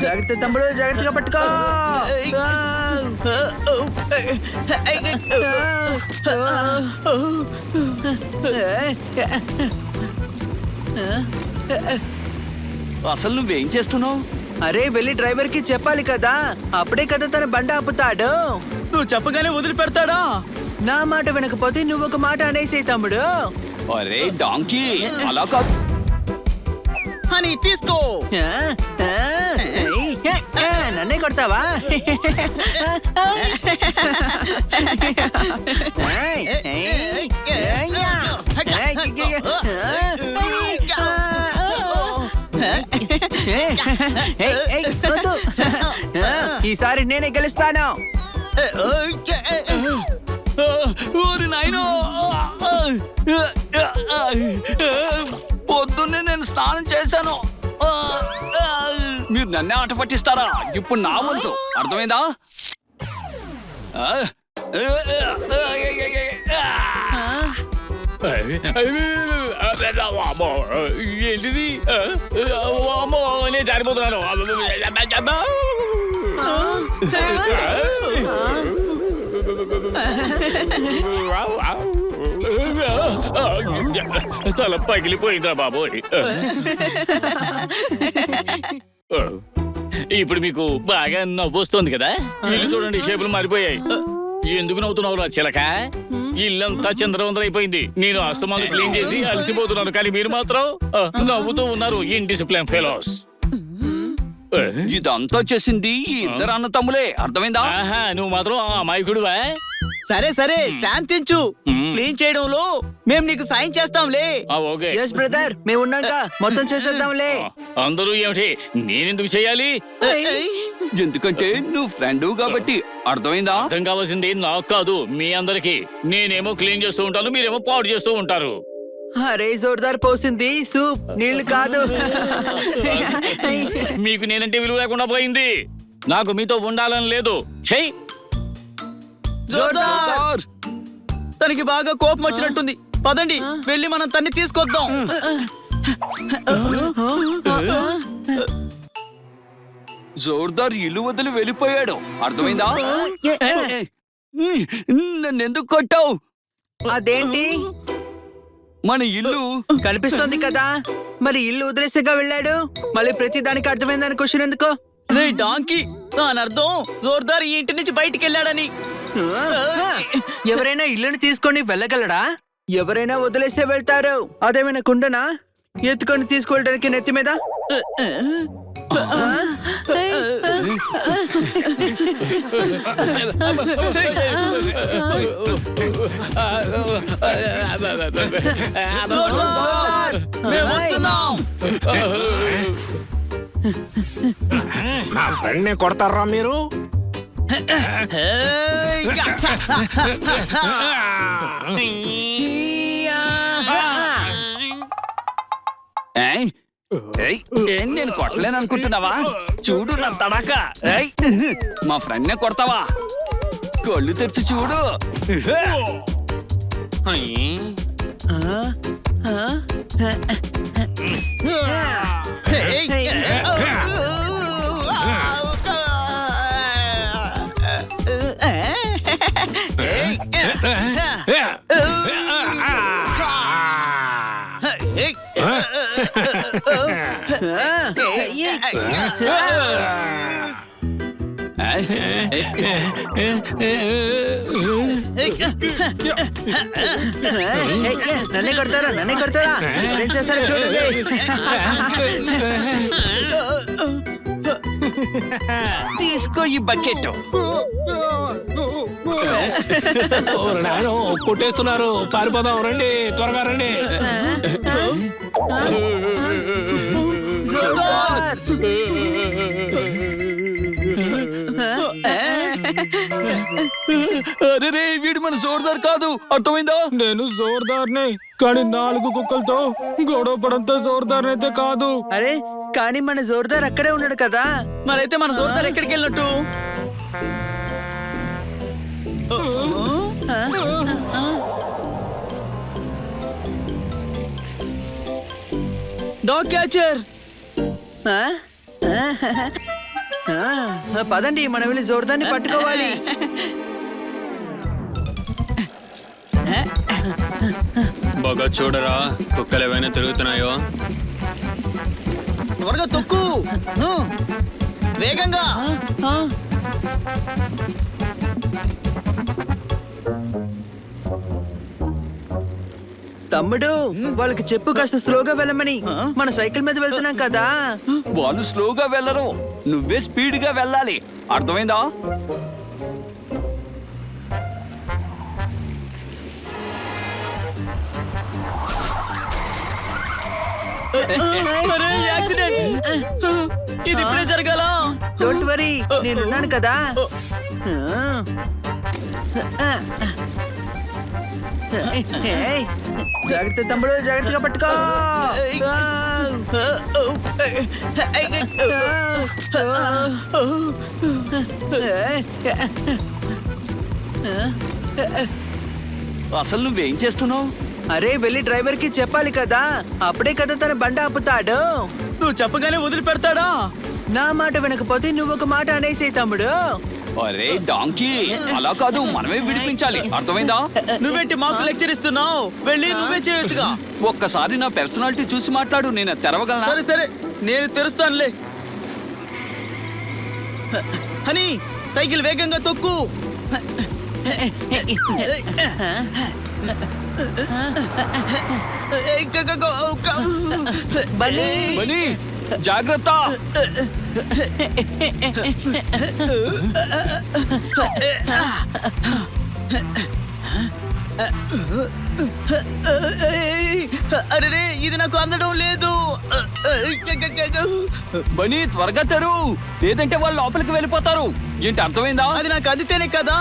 జాగ్రత్త తమ్ముడు, జాగ్రత్తగా పట్టుకో. అసలు నువ్వేం చేస్తున్నావు? అరే వెళ్ళి డ్రైవర్ కి చెప్పాలి కదా, అప్పుడే కదా తన బండి ఆపుతాడు. నువ్వు చెప్పగానే వదిలిపెడతాడా? నా మాట వినకపోతే నువ్వు ఒక మాట అనేసే తమ్ముడు. అరే డాంకీ, అలా కాదు. అని తీసుకో. నన్నే కొడతావా? ఈసారి నేనే గెలుస్తాను. ఊరి నాయనో, పొద్దున్నే నేను స్నానం చేశాను. మీరు నన్నే ఆట పట్టిస్తారా? ఇప్పుడు నా వంతు, అర్థమైందా? ఏంటిది? నేను జారిపోతున్నాను. తల పగిలిపోయిందిరా బాబోయ్. ఇప్పుడు మీకు బాగా నవ్వొస్తుంది కదా? ఇల్లు చూడండి, షేపులు మారిపోయాయి. ఎందుకు నవ్వుతున్నావు చిలక? ఇల్లంతా చంద్రవందర అయిపోయింది. నేను అస్తమాను క్లీన్ చేసి అలసిపోతున్నాను, కానీ మీరు మాత్రం నవ్వుతూ ఉన్నారు. Indiscipline fellows. ఇదంతా చేసింది ఇద్దరు అన్న తమ్ములే, అర్థమైందా? నువ్వు మాత్రం అమాయకుడువా? సరే సరే శాంతించు. క్లీన్ చేయడంలో మేము నీకు సాయం చేస్తాంలే. ఓకే ఎస్ బ్రదర్, మేము ఉన్నాక మొత్తం చేసేద్దాంలే. అందరూ ఏమిటి, నేనెందుకు చెయ్యాలి? ఎందుకంటే నువ్వు ఫ్రెండ్ కాబట్టి, అర్థమైందా? అర్థం కావాల్సింది నాకు కాదు, మీ అందరికి. నేనేమో క్లీన్ చేస్తూ ఉంటాను, మీరేమో పాడు చేస్తూ ఉంటారు. అరే జోర్దార్ పోసింది సూప్, నీళ్లు కాదు. మీకు నేనంటే విలువ లేకుండా పోయింది. నాకు మీతో ఉండాలని లేదు. చెయ్యి. జోర్దార్, తనకి బాగా కోపం వచ్చినట్టుంది. పదండి వెళ్ళి మనం తన్ని తీసుకొద్దాం. జోర్దార్ ఇల్లు వదిలి వెళ్ళిపోయాడు, అర్థమైందా? నన్నెందుకు కొట్టావు? అదేంటి? మన ఇల్లు కనిపిస్తోంది కదా, మరి ఇల్లు వదిలేసేగా వెళ్ళాడు. మళ్ళీ ప్రతి దానికి అర్థమైందని క్వశ్చన్ ఎందుకు? రే డాంకీ, దాని అర్థం జోర్దార్ ఈ ఇంటి నుంచి బయటికి వెళ్ళాడని. ఎవరైనా ఇల్లుని తీసుకొని వెళ్ళగలడా? ఎవరైనా వదిలేసే వెళ్తారు. అదేమైనా కుండనా ఎత్తుకొని తీసుకువెళ్ళడానికి నెత్తి మీద? నా ఫ్రెండ్ ని కొడతారా మీరు? నేను కొట్టలేను అనుకుంటున్నావా? చూడు నా తడాక. మా ఫ్రెండ్ నే కొడతావా? కళ్ళు తెరిచి చూడు. నన్నే కొడతారా? నన్నే కొడతారా? ఏం చేస్తారో చూడండి. తీసుకో ఈ బకెట్. కొట్టేస్తున్నారు, పారిపోదాం. రండి, త్వరగా రండి. అరే వీడు మన జోర్దార్ కాదు, అర్థమైందా? నేను జోర్దార్నే, కానీ 4 కుక్కలతో గొడవ పడంతో జోర్దార్ అయితే కాదు. అరే కానీ మన జోర్దార్ అక్కడే ఉన్నాడు కదా. మరైతే మన జోర్దార్ ఎక్కడికి వెళ్ళినట్టు? Dog catcher. ఆ? పదండి మనం వెళ్ళి జోర్దాన్ని పట్టుకోవాలి. బాగా చూడరా కుక్కలు ఏమైనా తిరుగుతున్నాయో. త్వరగా తొక్కు. వేగంగా. ఆ? తమ్ముడు వాళ్ళకి చెప్పు కాస్త స్లోగా వెళ్ళమని. మన సైకిల్ మీద వెళ్తున్నాం కదా. వాళ్ళు స్లోగా వెళ్ళరు, నువ్వే స్పీడ్ గా వెళ్ళాలి, అర్థమైందా? అరే, యాక్సిడెంట్. ఇది ఇప్పుడే జరగాల. డోంట్ వరీ, నేనున్నాను కదా. ఏయ్, జాగ్రత్త తమ్ముడు, జాగ్రత్తగా పట్టుకో. అసలు నువ్వేం చేస్తున్నావు? అరే వెళ్ళి డ్రైవర్ కి చెప్పాలి కదా, అప్పుడే కదా తన బండి ఆపుతాడు. నువ్వు చెప్పగానే వదిలిపెడతాడా? నా మాట వినకపోతే నువ్వు ఒక మాట అనేసేయ్ తమ్ముడు. అరే డాంకీ, అలా కాదు, మనమే విడిపించాలి, అర్థమైందా? నువ్వేంటి మాకు లెక్చర్ ఇస్తున్నావు? వెళ్ళి నువ్వే చేయొచ్చుగా. ఒక్కసారి నా పర్సనాలిటీ చూసి మాట్లాడు, నేను అది తెరవగలనా? సరే సరే, నేను తెరుస్తానులే. హనీ, సైకిల్ వేగంగా తొక్కు. బన్నీ, బన్నీ, జాగ్రత్త. అరే, ఇది నాకు అందడం లేదు. బన్నీ త్వరగా తెరు, లేదంటే వాళ్ళు లోపలికి వెళ్ళిపోతారు. ఏంటి అర్థమైందా? అది నాకు అందితేనే కదా.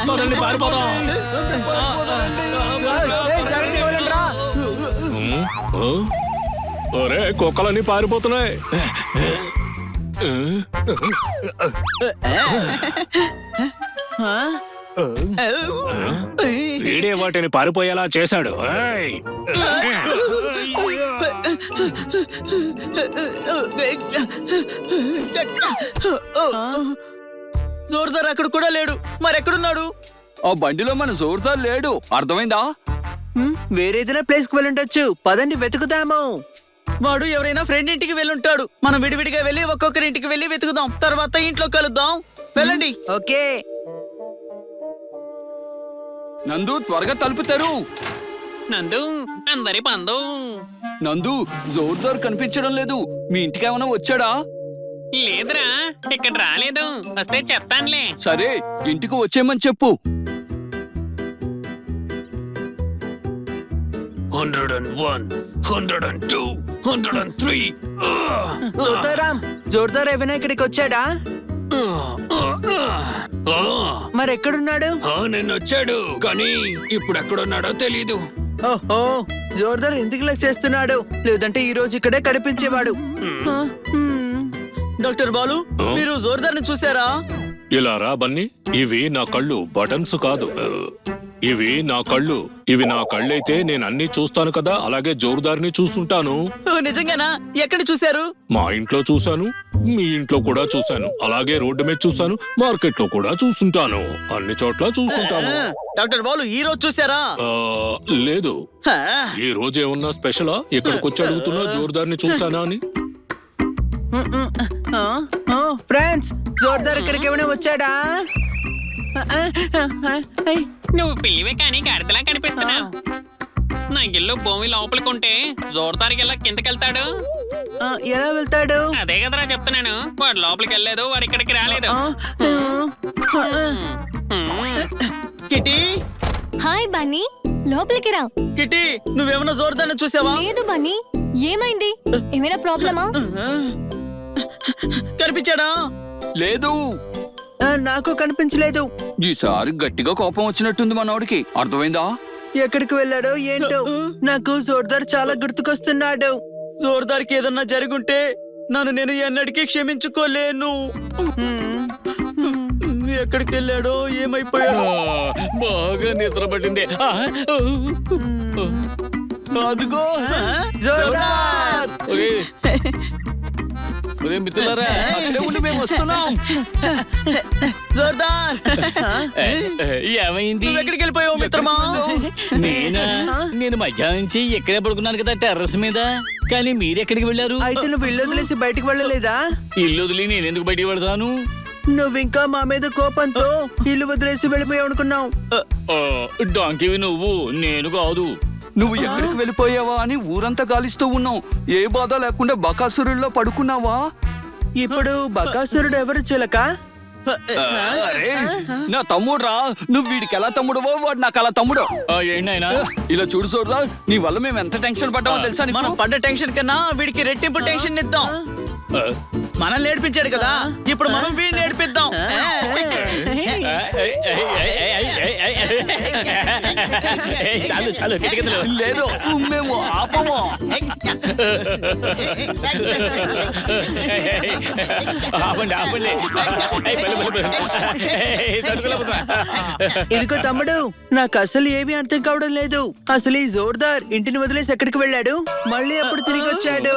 పదండి, పారిపోదాం. ఏయ్, జాగ్రత్తగా వెళ్ళండి రా. ఒరే కుక్కలన్నీ పారిపోతున్నాయి. ఆ? వీడే వాటిని పారిపోయేలా చేశాడు. జోర్దార్ అక్కడ కూడా లేడు, మరెక్కడున్నాడు? ఆ బండిలో మన జోర్దార్ లేడు, అర్థమైందా? వేరేదైనా ప్లేస్ కి వెళ్ళుండొచ్చు, పదండి వెతుకుదాము. వాడు ఎవరైనా ఫ్రెండ్ ఇంటికి వెళ్ళుంటాడు. మనం విడివిడిగా వెళ్ళి ఒక్కొక్కరి ఇంటికి వెళ్ళి వెతుకుదాం, తర్వాత ఇంట్లో కలుద్దాం. వెళ్ళండి. ఓకే. నందు త్వరగా తలుపు తెరు. నందు, అందరి పందు. నందు, జోర్దార్ కనిపించడం లేదు, మీ ఇంటికి ఏమైనా వచ్చాడా? లేదురా, ఇక్కడ రాలేదు, వస్తే చెప్తానులే. సరే, ఇంటికి వచ్చేయమని చెప్పు. 101, 102, 103. జోర్దారాం, జోర్దార్ ఏమైనా ఇక్కడికి వచ్చాడా? మరి ఎక్కడున్నాడు? నిన్న వచ్చాడు, కానీ ఇప్పుడు ఎక్కడున్నాడో తెలీదు. ఓహో, జోర్దార్ ఎందుకు ఇలా చేస్తున్నాడు? లేదంటే ఈ రోజు ఇక్కడే కనిపించేవాడు. ఆ, డాక్టర్ బాలు, మీరు జోర్దార్ని చూసారా? ఇలా రా బన్నీ, ఇవి నా కళ్ళు, బటన్స్ కాదు. ఇవి నా కళ్ళు. ఇవి నా కళ్ళైతే నేను అన్ని చూస్తాను కదా, అలాగే జోరుదారిని చూస్తుంటాను. ఓ, నిజంగానా? ఎక్కడ చూశారు? మా ఇంట్లో చూశాను, మీ ఇంట్లో కూడా చూశాను, అలాగే రోడ్డు మీద చూశాను, మార్కెట్ లో కూడా చూస్తుంటాను, అన్ని చోట్ల చూస్తుంటాను. డాక్టర్ బాలు, ఈ రోజు చూసారా? లేదు. హా, ఈ రోజు ఏమన్నా స్పెషలా? ఇక్కడికి వచ్చి అడుగుతున్నా జోరుదారిని చూసానా అని. ఫ్రెండ్స్, జోర్దార్ ఇక్కడికి ఏమైనా వచ్చాడా? నువ్వు పిల్లివే కానీ గాడిదలా కనిపిస్తున్నావు. నా ఇల్లు భూమి లోపలికుంటే జోర్దార్ గిల్ల కిందకెళ్తాడు. ఎలా వెళ్తాడు? అదే కదరా చెప్తున్నాను. వాడు లోపలికి వెళ్ళలేదు, వాడు ఇక్కడికి రాలేదు. కిటీ, హాయ్ బన్నీ, లోపలికి రా. కిటీ, నువ్వేమన్నా జోర్దార్ని చూసావా? లేదు బన్నీ, ఏమైంది? ఏమైనా ప్రాబ్లమా? కనిపించాడా? లేదు. నాకు కనిపించలేదు. ఈసారి గట్టిగా కోపం వచ్చినట్టుంది మనోడికి, అర్థమైందా? ఎక్కడికి వెళ్ళాడో ఏంటో. నాకు జోర్దార్ చాలా గుర్తుకొస్తున్నాడు. జోర్దార్కి ఏదన్నా జరుగుంటే నన్ను నేను ఎన్నటికీ క్షమించుకోలేను. ఎక్కడికి వెళ్ళాడో ఏమైపోయాడో బాగా నిద్ర పట్టింది. అదిగో జోర్దార్! ఒరే మిత్రులారా, అక్కడే ఉండి మేము వస్తున్నాం. జోర్దార్ ఏమైంది? నువ్వు ఎక్కడికి వెళ్ళిపోయావు మిత్రమా? నేను మధ్యాహ్నం నుంచి ఇక్కడే పడుకున్నాను కదా టెర్రస్ మీద. కానీ మీరెక్కడికి వెళ్ళారు? అయితే నువ్వు ఇల్లు వదిలేసి బయటికి వెళ్ళలేదా? ఇల్లు వదిలి నేను ఎందుకు బయటికి వెళ్తాను? నువ్వు ఇంకా మా మీద కోపంతో ఇల్లు వదిలేసి వెళ్ళిపోయావు అనుకున్నావు. డాంకివి నువ్వు, నేను కాదు. నువ్వు ఎక్కడికి వెళ్ళిపోయావా అని ఊరంతా గాలిస్తూ ఉన్నావు. ఏ బాధ లేకుండా బకాసురుల్లో పడుకున్నావా? ఇప్పుడు బకాసురుడు ఎవరు చిలక? అరే, నా తమ్ముడు రా. నువ్వు వీడికి ఎలా తమ్ముడువో వాడు నాకు అలా తమ్ముడు. ఏంటి నాయనా? ఇలా చూడు చూడరా, నీ వల్ల మేము ఎంత టెన్షన్ పడ్డామో తెలుసా నీకు? మనం పడ్డ టెన్షన్ కన్నా వీడికి రెట్టింపు టెన్షన్ ఇద్దాం. మనం నేర్పించాడు కదా, ఇప్పుడు మనం వీడిని నేర్పిద్దాం. చాలు చాలు కిటకిటలు. లేదు, మేము ఆపము. ఆపండి ఆపండి. తడుకోలేకపోతున్నా. ఇదిగో తమ్ముడు, నాకు అసలు ఏమీ అర్థం కావడం లేదు. అసలు ఈ జోర్దార్ ఇంటిని వదిలేసి ఎక్కడికి వెళ్ళాడు, మళ్ళీ ఎప్పుడు తిరిగి వచ్చాడు?